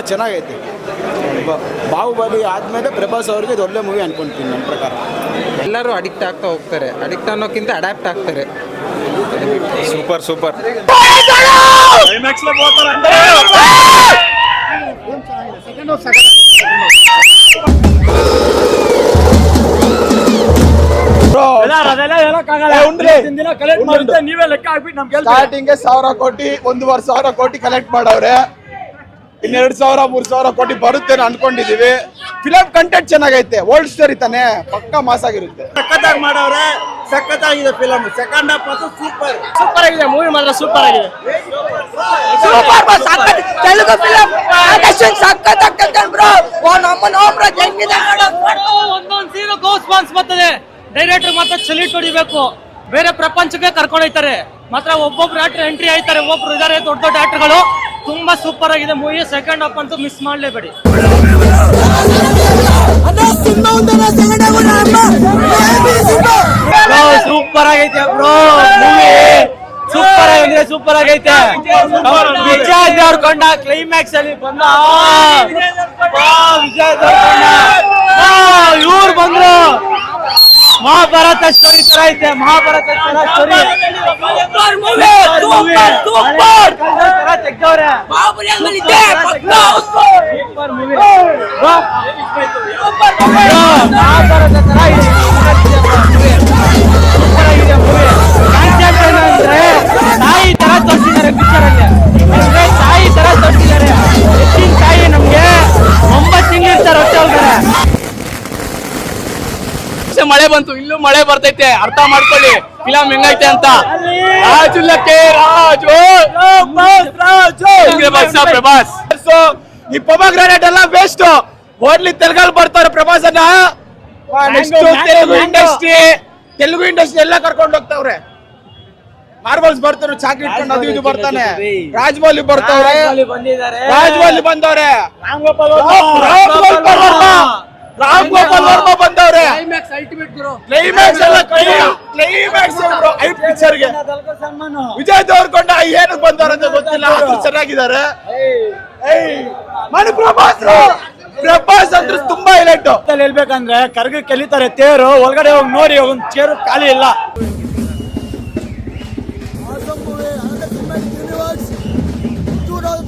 ಚೆನ್ನಾಗೈತೆ. ಬಾಹುಬಲಿ ಆದಮೇಲೆ ಪ್ರಭಾಸ್ ಅವ್ರಿಗೆ ಇದು ಒಳ್ಳೆ ಮೂವಿ ಅನ್ಕೊಂತೀನಿ ನನ್ನ ಪ್ರಕಾರ. ಎಲ್ಲರೂ ಅಡಿಕ್ಟ್ ಆಗ್ತಾ ಹೋಗ್ತಾರೆ, ಅಡಿಕ್ಟ್ ಅನ್ನೋಕ್ಕಿಂತ ಅಡ್ಯಾಪ್ಟ್ ಆಗ್ತಾರೆ. Super super. ಸ್ಟಾರ್ಟಿಂಗ್ 1000 ಕೋಟಿ 1,500 ಕೋಟಿ ಕಲೆಕ್ಟ್ ಮಾಡವ್ರೆ. 2,000 3,000 ಕೋಟಿ ಬರುತ್ತೆ ಅನ್ಕೊಂಡಿದೀವಿ. ಫಿಲಂ ಕಂಟೆಂಟ್ ಚೆನ್ನಾಗೈತೆ, ಓಲ್ಡ್ ಸ್ಟೋರಿ ತಾನೆ, ಪಕ್ಕಾ ಮಾಸ್ ಆಗಿರುತ್ತೆ. ಸಖತ್ತಾಗಿ ಮಾಡವ್ರೆ, ಸಖತ್ತಾಗಿದೆ ಫಿಲಂ. ಸೆಕೆಂಡ್ ಹಾಫ್ ಅಂತೂ ಸೂಪರ್ ಆಗಿದೆ. ಮೂವಿ ಮಾತ್ರ ಸೂಪರ್ ಆಗಿದೆ. ತೆಲುಗು ಫಿಲಂ ಸಖತ್ತಾಗಿದೆ ಬ್ರೋ. ಒಂದೊಂದು ಸೀನು ಗೋಸ್ ಬಾನ್ಸ್ ಬರ್ತದೆ. ಡೈರೆಕ್ಟರ್ ಮಾತ್ರ ಚಲಿಟ್ ಹೊಡಿಬೇಕು, ಬೇರೆ ಪ್ರಪಂಚಕ್ಕೆ ಕರ್ಕೊಂಡು ಹೋಗ್ತಾರೆ. ಮಾತ್ರ ಒಬ್ಬೊಬ್ರು ಆಕ್ಟರ್ ಎಂಟ್ರಿ ಆಯ್ತಾರೆ, ಒಬ್ಬೊಬ್ರು ಇದಾರೆ ದೊಡ್ಡ ದೊಡ್ಡ ಆಕ್ಟರ್ಗಳು. ತುಂಬಾ ಸೂಪರ್ ಆಗಿದೆ ಮೂವಿ. ಸೆಕೆಂಡ್ ಹಾಫ್ ಅಂತೂ ಮಿಸ್ ಮಾಡಲೇಬೇಡಿ. ಸೂಪರ್ ಆಗೈತೆ ಬ್ರೋ ಮೂವಿ. ಸೂಪರ್ ಆಗಿದೆ, ಸೂಪರ್ ಆಗೈತೆ. ವಿಜಯ್ ದೇವರಕೊಂಡ ಕ್ಲೈಮ್ಯಾಕ್ಸ್ ಅಲ್ಲಿ ಬಂದ ವಿಜಯ್ ದೇವರಕೊಂಡ ಇವ್ರು ಬಂದ್ರು. ಮಹಾಭಾರತ ಸ್ಟೋರಿ ತರ ಐತೆ, ಮಹಾಭಾರತ ತರ ಸ್ಟೋರಿ ತೆಗ್ದವ್ರೆ. ಮಹಾಭಾರತ ತರ ಅಂದ್ರೆ ತಾಯಿ ತರ ತೋರಿಸಿದ್ದಾರೆ ಪಿಕ್ಚರ್ ಅಲ್ಲಿ. ಅಂದ್ರೆ ತಾಯಿ ತರ ತೋರಿಸಿದ್ದಾರೆ. ಹೆಚ್ಚಿನ ತಾಯಿ ನಮ್ಗೆ 9 ತಿಂಗಳು ಇರ್ತಾರೆ, ಹೊಟ್ಟೆ ಹೋಗ್ತಾರೆ. ಮಳೆ ಬಂತು, ಇಲ್ಲೂ ಮಳೆ ಬರ್ತೈತೆ. ಅರ್ಥ ಮಾಡ್ಕೊಳ್ಳಿ ಫಿಲಂ ಹೆಂಗೈತೆ ಅಂತ. ರಾಜುಲಕ್ಕೆ ರಾಜು ಪ್ರಭಾಸ್. ಈ ಪೊಮಗ್ರಾನೇಟ್ ಎಲ್ಲ ವೇಸ್ಟ್. ಓನ್ಲಿ ತೆಲುಗಲ್ಲಿ ಬರ್ತಾರೆ ಪ್ರಭಾಸ್ ಅನ್ನ. ತೆಲುಗು ಇಂಡಸ್ಟ್ರಿ ಎಲ್ಲ ಕರ್ಕೊಂಡು ಹೋಗ್ತಾವ್ರೆ. ಮಾರ್ಬಲ್ಸ್ ಬರ್ತಾರೆ, ಚಾಕ್ರಿ ಇಟ್ಕೊಂಡು ಅದು ಇದು ಬರ್ತಾನೆ. ರಾಜಮೌಲಿ ಬರ್ತಾವ್ರೆ, ರಾಜಮೌಲಿ ಬಂದವ್ರೆ, ರಾಮ್ ಗೋಪಾಲ್ ವರ್ಮ ಬಂದವ್ರೆ. ಕ್ಲೈಮ್ಯಾಕ್ಸ್ ಎಲ್ಲ ಕ್ಲೈಮ್ಯಾಕ್ಸ್ ಐಟ್ ಪಿಕ್ಚರ್ ಗೆ. ವಿಜಯ್ ದೇವರಕೊಂಡ ಏನಕ್ಕೆ ಬಂದವ್ರ ಅಂತ ಗೊತ್ತಿಲ್ಲ, ಆದ್ರೂ ಚೆನ್ನಾಗಿದ್ದಾರೆ. ಪ್ರಭಾಸ್ ಅಂದ್ರೆ ತುಂಬಾ ಹೈಲೈಟ್. ಹೇಳ್ಬೇಕಂದ್ರೆ ಕರ್ಗ ಕೆಲಿತಾರೆ ತೇರು. ಒಳಗಡೆ ಹೋಗಿ ನೋಡಿ, ಒಂದು ಚೇರು ಖಾಲಿ ಇಲ್ಲ. చూడాలి